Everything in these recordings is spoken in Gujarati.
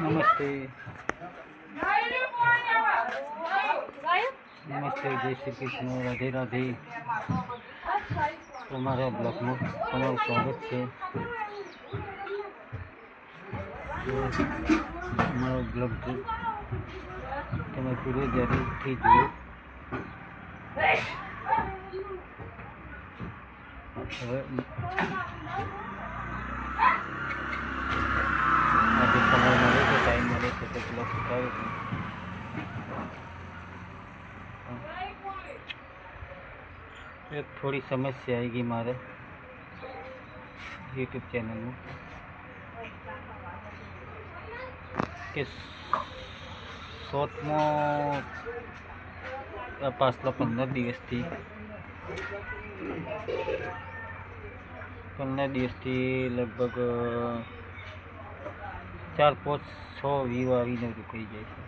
નમસ્તે નમસ્તે, જય શ્રી કૃષ્ણ, રાધે રાધે. તમારા બ્લોગમાં તમારું સ્વાગત છે. અમારો બ્લોગ તમે પૂરો જરૂરથી જુઓ. હવે આજે સમય મળે છે, ટાઈમ મળે છે તો બ્લોગ ઉતારું છું. એક થોડી સમસ્યા આવી ગઈ મારે યુટ્યુબ ચેનલમાં કે શોર્ટમાં પાછલા 15 દિવસથી 15 દિવસથી લગભગ 4, 5, 6 વ્યૂ આવીને રૂકાઈ જાય છે.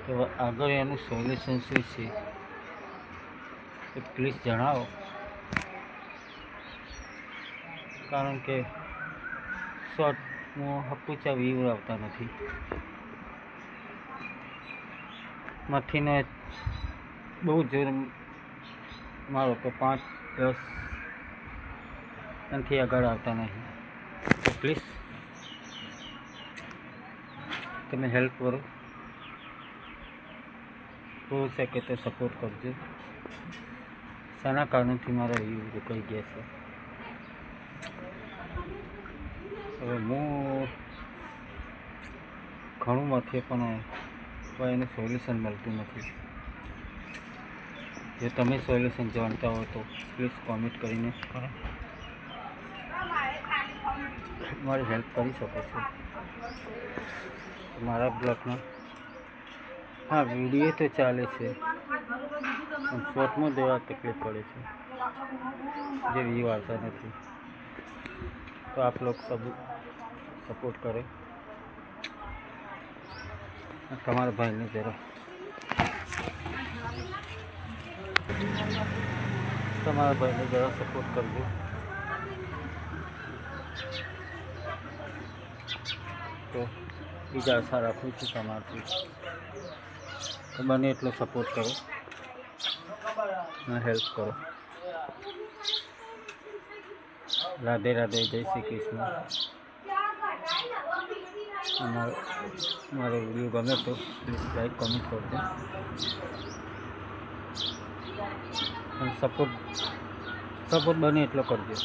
તો આગળ એનું સોલ્યુશન શું છે એ પ્લીઝ જણાવો, કારણ કે શોર્ટમાં હપુચા વ્યૂ આવતા નથી. મથીને બહુ જોર મારો તો 5, 10 એનાથી આગળ આવતા નહીં. તો પ્લીઝ તમે હેલ્પ કરો, હો શકે તો સપોર્ટ કરજો. શાના કારણથી મારા વ્યૂ રોકાઈ ગયા છે. હવે હું ઘણું મથે પણ એનું સોલ્યુશન મળતું નથી. જો તમે સોલ્યુશન જાણતા હો તો પ્લીઝ કોમેન્ટ કરીને મારી હેલ્પ કરી શકો છો. મારા બ્લોગમાં હા વિડીયો તો ચાલે છે પણ શોર્ટમાં જોવા તકલીફ પડે છે, જે વ્યૂ આવતા નથી. તો આપ લોગ સબ સપોર્ટ કરો. તમારા ભાઈને જરા સપોર્ટ કરજો. તો બીજા આશા રાખું છું તમારથી. તો બને એટલો સપોર્ટ કરો અને હેલ્પ કરો. રાધે રાધે, જય શ્રી કૃષ્ણ. મારો વિડીયો ગમે તો પ્લીઝ લાઈક કોમેન્ટ કરજો અને સપોર્ટ બને એટલો કરજો.